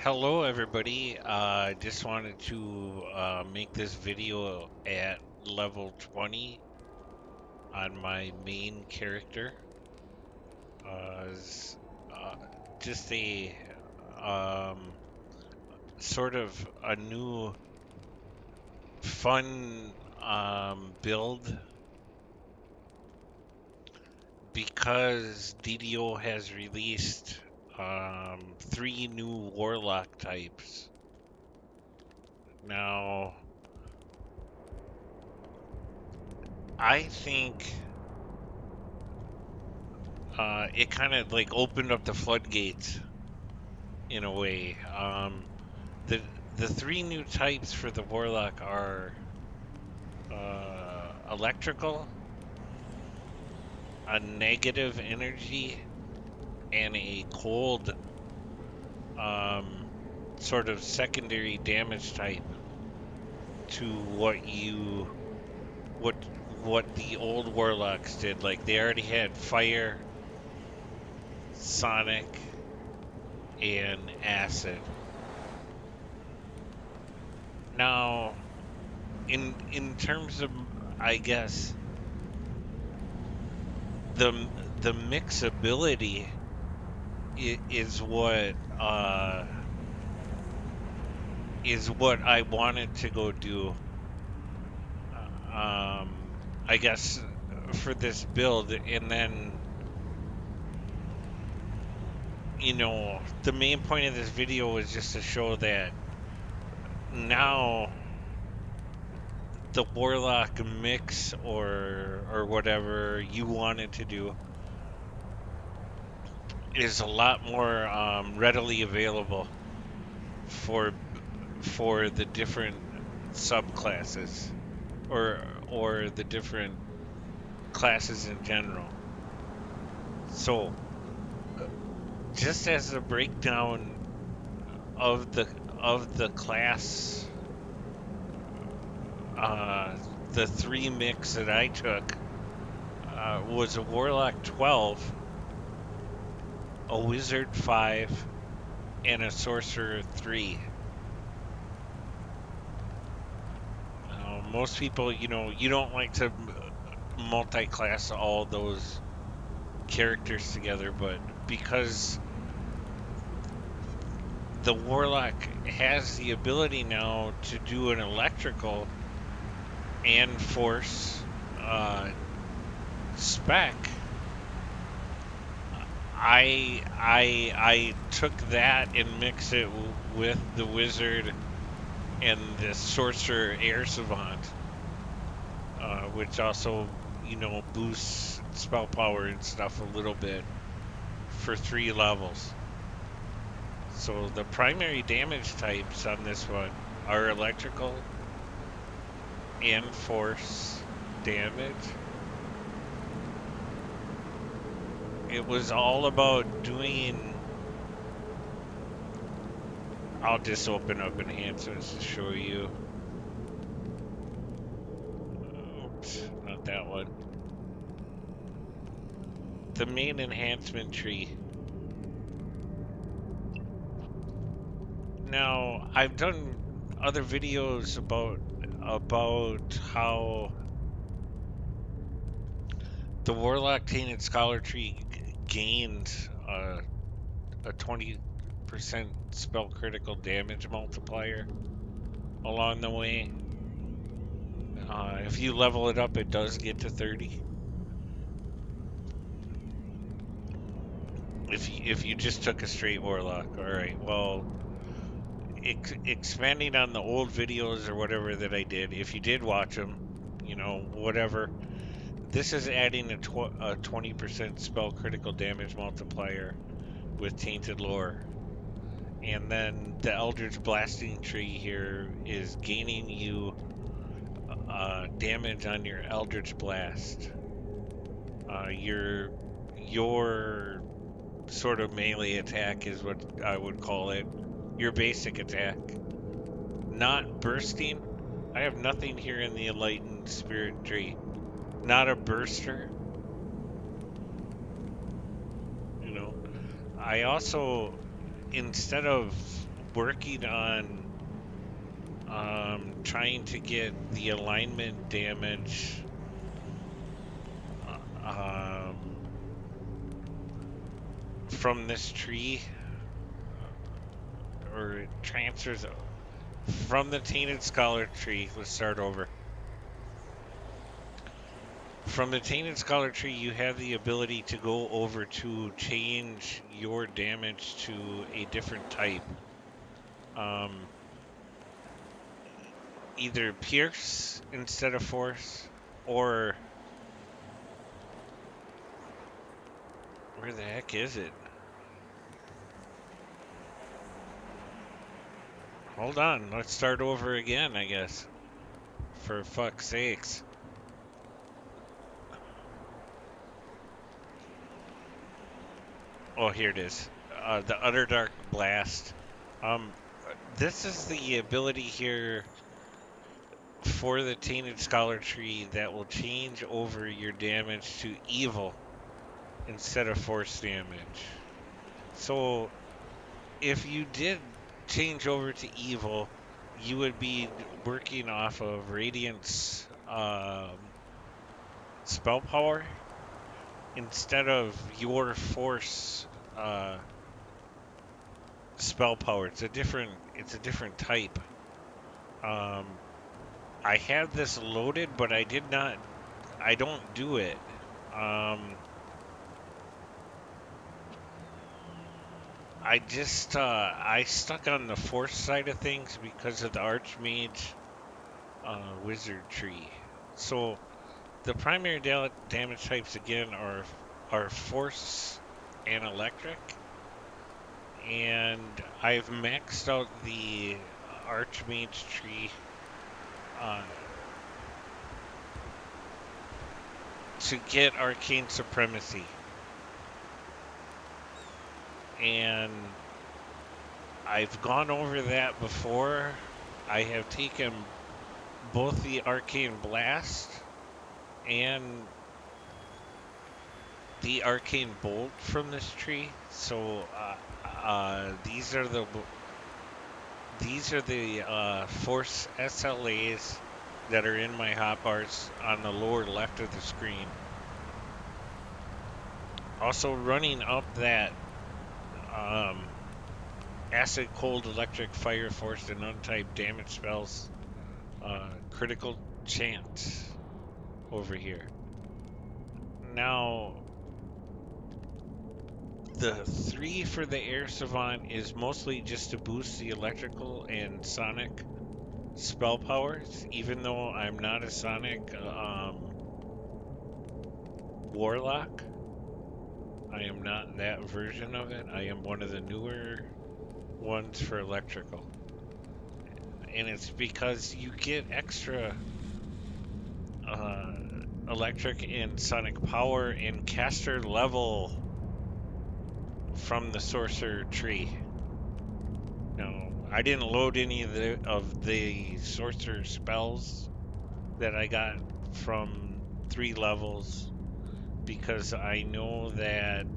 Hello, everybody. Just wanted to make this video at level 20 on my main character. It's, uh, just a um, sort of a new fun build because DDO has released three new warlock types. Now, I think it kind of like opened up the floodgates in a way. The the three new types for the warlock are electrical, a negative energy, and a cold um, sort of secondary damage type to what what the old warlocks did. Like they already had fire, sonic, and acid. Now, in terms of, I guess, the the mixability is what I wanted to go do. I guess for this build, and then the main point of this video was just to show that now the warlock mix or whatever you wanted to do is a lot more readily available for for the different subclasses or the different classes in general. So, just as a breakdown of the class, uh, the three mix that I took was a warlock 12, a wizard 5, and a sorcerer 3. Most people, you don't like to multi-class all those characters together, but because the warlock has the ability now to do an electrical and force uh, spec, I took that and mixed it with the wizard and the sorcerer air savant, which also boosts spell power and stuff a little bit for 3 levels. So the primary damage types on this one are electrical and force damage. It was all about doing. I'll just open up enhancements to show you. Oops, not that one. The main enhancement tree. Now, I've done other videos about how the Warlock Tainted Scholar tree gained a 20% spell critical damage multiplier along the way. If you level it up, it does get to 30. If you just took a straight warlock, all right. Well, expanding on the old videos or whatever that I did, if you did watch them, whatever. This is adding a 20% spell critical damage multiplier with tainted lore. And then the Eldritch Blasting tree here is gaining you damage on your Eldritch Blast. Your sort of melee attack is what I would call it. Your basic attack. Not bursting. I have nothing here in the Enlightened Spirit tree. Not a burster. You know. I also, instead of working on trying to get the alignment damage from this tree, or it transfers from the Tainted Scholar tree. Let's start over. From the Tainted Scholar tree, you have the ability to go over to change your damage to a different type. Um, Either pierce instead of force, or where the heck is it? Hold on, let's start over again, I guess. For fuck's sakes. Oh, here it is. The Underdark Blast. Um, this is the ability here for the Tainted Scholar tree that will change over your damage to evil instead of force damage. So, if you did change over to evil, you would be working off of Radiant's spell power instead of your force spell power. It's a different type. Um, I had this loaded, but I don't do it. I stuck on the force side of things because of the Archmage wizard tree. So the primary damage types again are force and electric, and I've maxed out the Archmage tree uh, to get arcane supremacy, and I've gone over that before. I have taken both the arcane blast and the arcane bolt from this tree. So these are the force SLAs that are in my hotbars on the lower left of the screen. Also running up that um, acid, cold, electric, fire, force, and untyped damage spells, critical chance over here. Now, the 3 for the Air Savant is mostly just to boost the electrical and sonic spell powers, even though I'm not a sonic warlock. I am not that version of it. I am one of the newer ones for electrical. And it's because you get extra electric and sonic power and caster level from the sorcerer tree. Now, I didn't load any of the sorcerer spells that I got from 3 levels because I know that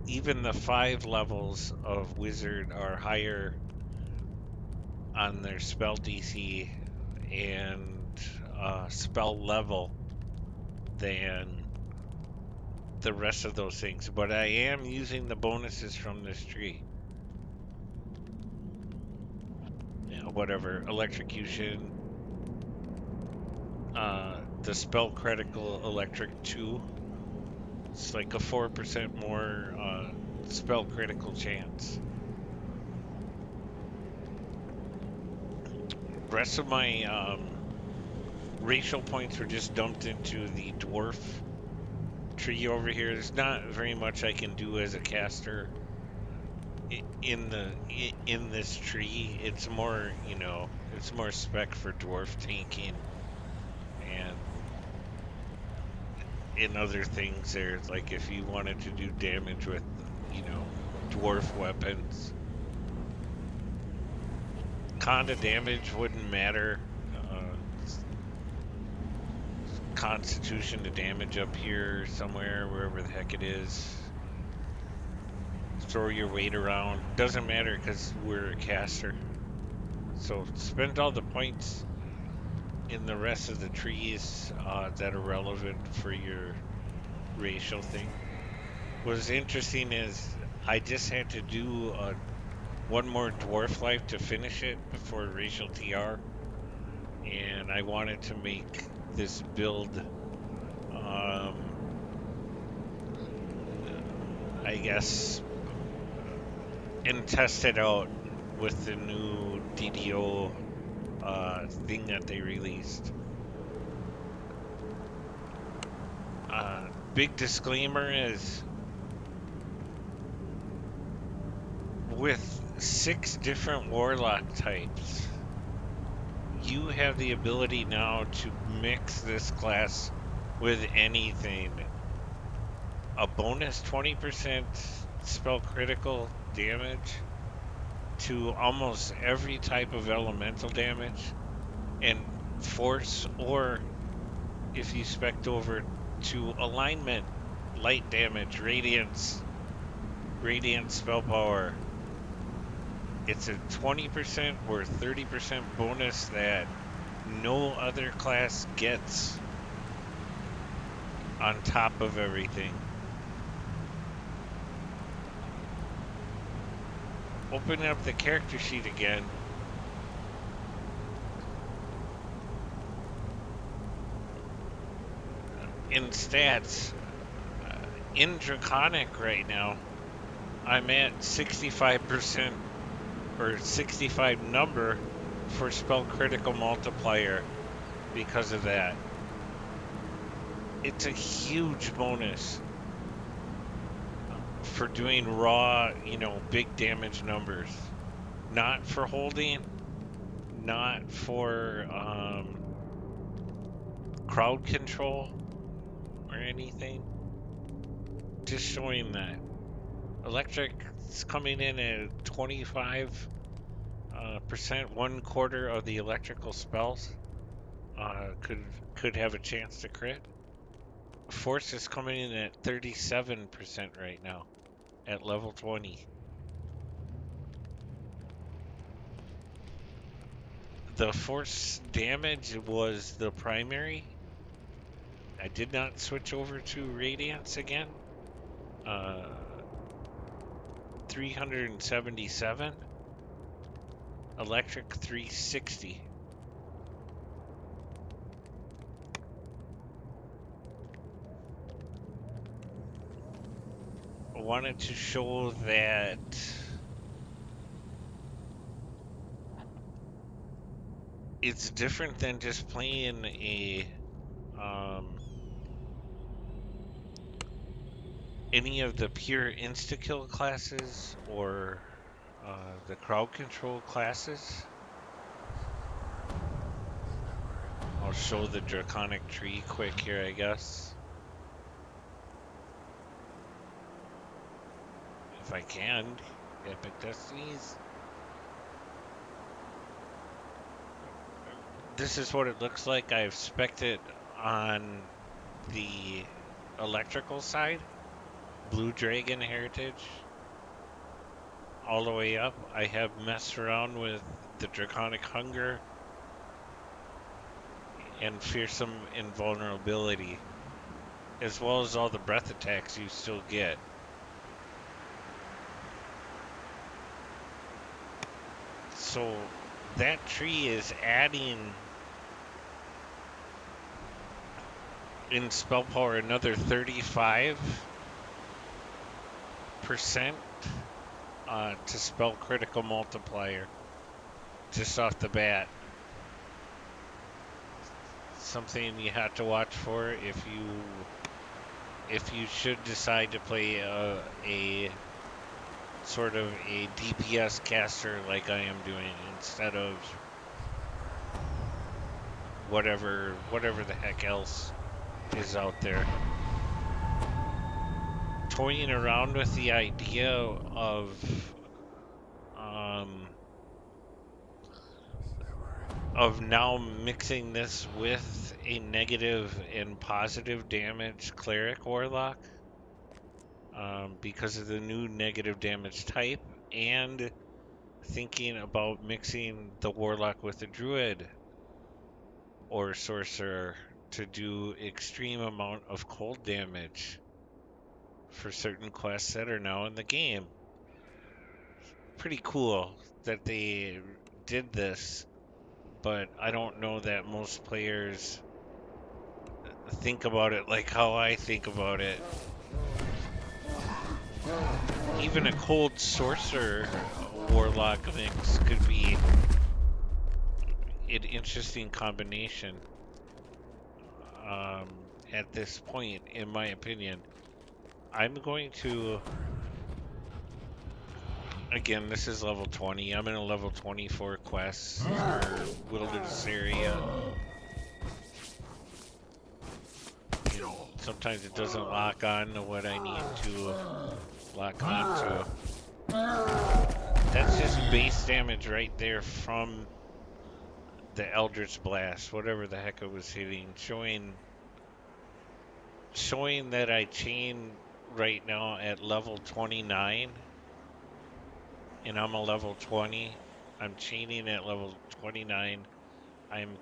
even the 5 levels of wizard are higher on their spell DC and spell level than the rest of those things. But I am using the bonuses from this tree. Whatever, electrocution, the spell critical electric 2. It's like a 4% more spell critical chance. Rest of my racial points were just dumped into the dwarf tree over here. There's not very much I can do as a caster in this tree. It's more, it's more spec for dwarf tanking and in other things there, like if you wanted to do damage with, dwarf weapons. Conda damage wouldn't matter. Constitution to damage up here somewhere, wherever the heck it is. It's throw your weight around. Doesn't matter because we're a caster. So spend all the points in the rest of the trees that are relevant for your racial thing. What's interesting is I just had to do one more dwarf life to finish it before racial TR, and I wanted to make this build, I guess, and test it out with the new DDO thing that they released. Big disclaimer is with 6 different warlock types, you have the ability now to mix this class with anything. A bonus 20% spell critical damage to almost every type of elemental damage, and force, or if you spec over to alignment, light damage, radiance, radiant spell power. It's a 20% or 30% bonus that no other class gets on top of everything. Open up the character sheet again. In stats, in Draconic right now, I'm at 65% or 65 number for spell critical multiplier because of that. It's a huge bonus for doing raw, big damage numbers. Not for holding, not for crowd control or anything. Just showing that. Electric is coming in at 25%, 1/4 of the electrical spells could have a chance to crit. Force is coming in at 37% right now at level 20. The force damage was the primary. I did not switch over to Radiance again. 377. Electric 360. I wanted to show that it's different than just playing any of the pure insta-kill classes or the crowd control classes. I'll show the draconic tree quick here, I guess. If I can. Epic Destinies. This is what it looks like. I've spec'd it on the electrical side. Blue Dragon Heritage. All the way up. I have messed around with the Draconic Hunger and Fearsome Invulnerability, as well as all the breath attacks you still get. So that tree is adding in spell power another 35% to spell critical multiplier just off the bat. Something you have to watch for if you should decide to play a sort of a DPS caster like I am doing instead of whatever the heck else is out there. Toying around with the idea of now mixing this with a negative and positive damage cleric warlock. because of the new negative damage type, and thinking about mixing the warlock with a druid or sorcerer to do extreme amount of cold damage for certain quests that are now in the game. Pretty cool that they did this, but I don't know that most players think about it like how I think about it. Even a cold sorcerer warlock mix could be an interesting combination at this point, in my opinion. I'm going to, again, this is level 20. I'm in a level 24 quest for Wilderness area. Sometimes it doesn't lock on to what I need to lock on to. That's just base damage right there from the Eldritch Blast, whatever the heck it was hitting, showing that I chain right now at level 29, and I'm a level 20. I'm chaining at level 29. I am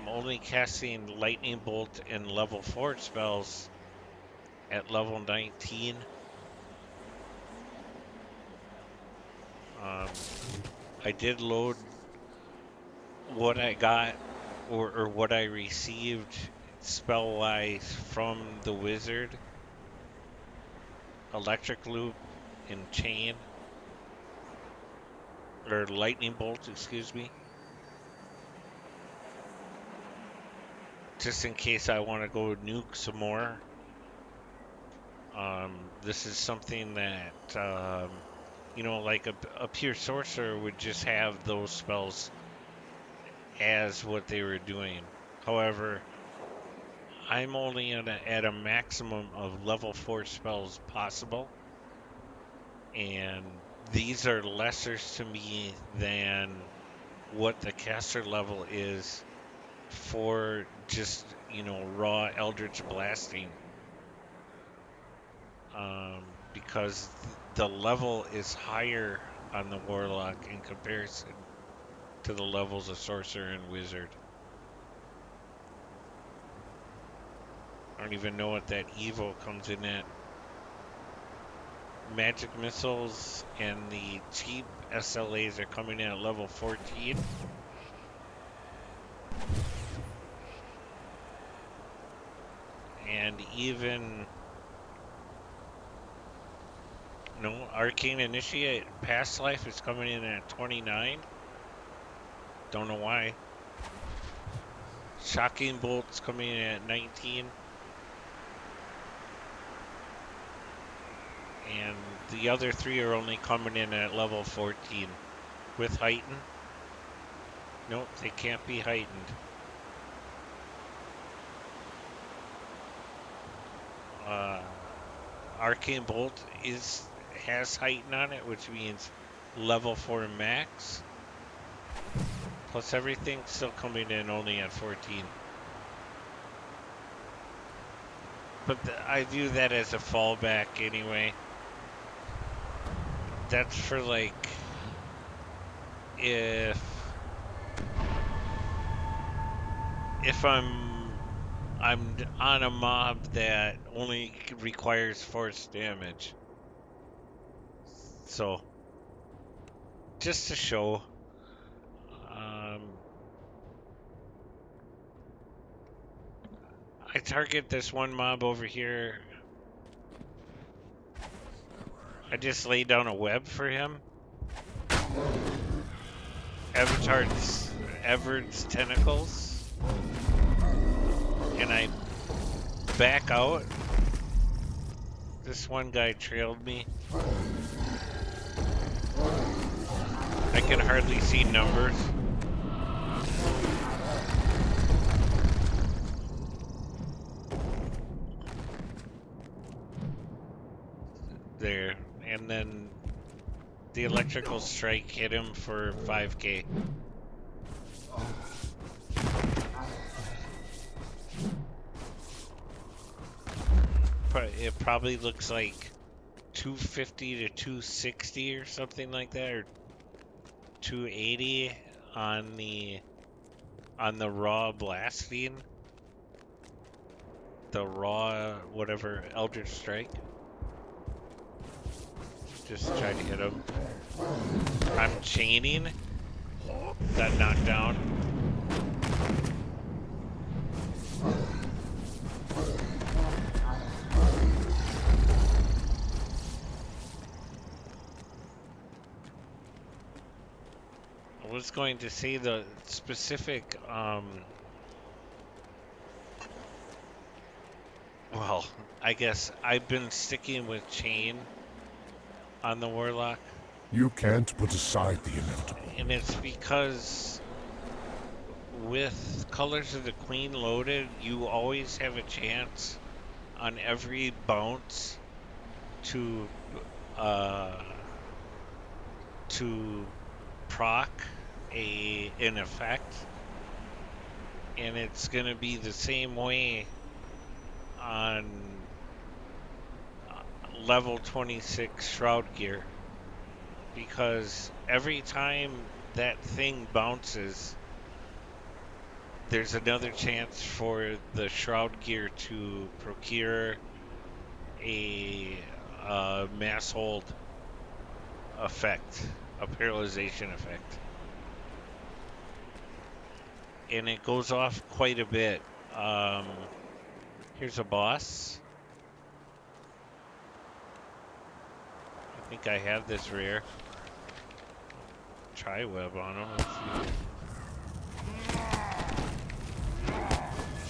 only casting Lightning Bolt and level 4 spells at level 19. I did load what I got or what I received spell-wise from the wizard. Electric Loop and Chain. Or Lightning Bolt, excuse me. Just in case I want to go nuke some more. This is something that, like a pure sorcerer would just have those spells as what they were doing. However, I'm only at a maximum of level 4 spells possible, and these are lessers to me than what the caster level is for just, raw Eldritch blasting. Because the level is higher on the warlock in comparison to the levels of sorcerer and wizard. I don't even know what that Evo comes in at. Magic missiles and the cheap SLAs are coming in at level 14. And even Arcane Initiate Past Life is coming in at 29. Don't know why. Shocking Bolt's coming in at 19. And the other three are only coming in at level 14. With Heighten. Nope, they can't be heightened. Arcane Bolt has Heighten on it, which means level 4 max. Plus everything's still coming in only at 14. But I view that as a fallback anyway. That's for if I'm on a mob that only requires force damage. So just to show, I target this one mob over here. I just lay down a web for him. Everard's tentacles. And I back out. This one guy trailed me. I can hardly see numbers. There. And then the electrical strike hit him for 5k. it probably looks like 250 to 260 or something like that, or 280 on the raw blasting, the raw whatever Eldritch Strike. Just try to hit him. I'm chaining. That knocked down. I was going to say the specific, well, I guess I've been sticking with chain on the warlock. You can't put aside the inevitable. And it's because with Colors of the Queen loaded, you always have a chance on every bounce to uh to proc an effect, and it's gonna be the same way on level 26 Shroud Gear, because every time that thing bounces, there's another chance for the Shroud Gear to procure a mass hold effect, a paralyzation effect. And it goes off quite a bit. Here's a boss. I think I have this rare. Try web on him.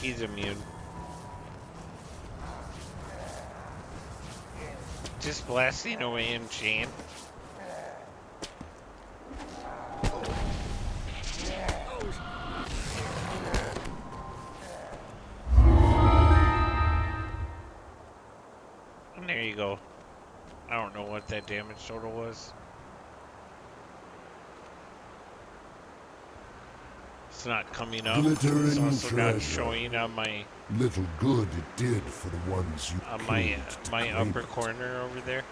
He's immune. Just blasting away in chain. And there you go. I don't know what that damage total was. It's not coming up. Glittering It's also treasure. not showing on my Little good it did for the ones you my killed to my claim upper it. corner over there.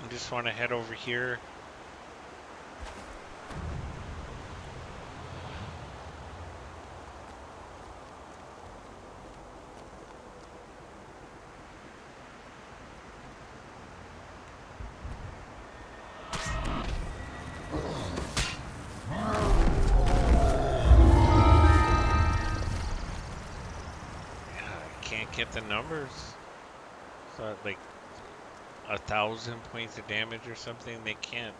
I just want to head over here. Can't get the numbers. So like 1,000 points of damage or something. They can't.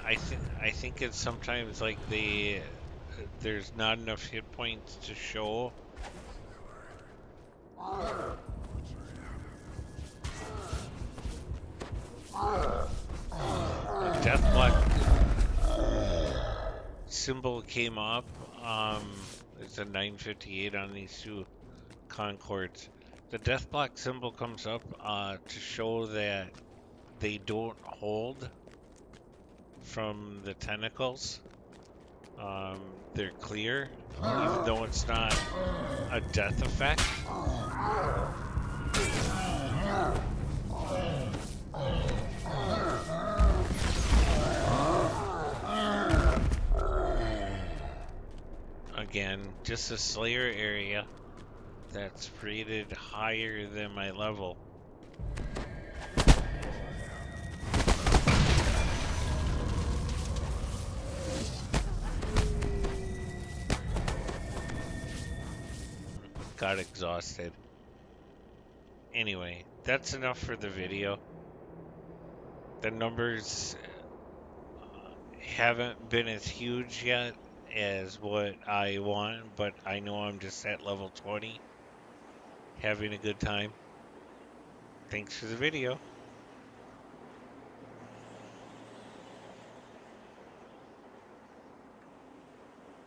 I think it's sometimes like there's not enough hit points to show. The death block symbol came up. It's a 958 on these two Concords. The death block symbol comes up to show that they don't hold from the tentacles. They're clear, even though it's not a death effect. Again, just a Slayer area that's rated higher than my level. Got exhausted. Anyway, that's enough for the video. The numbers haven't been as huge yet as what I want, but I know I'm just at level 20, having a good time. Thanks for the video.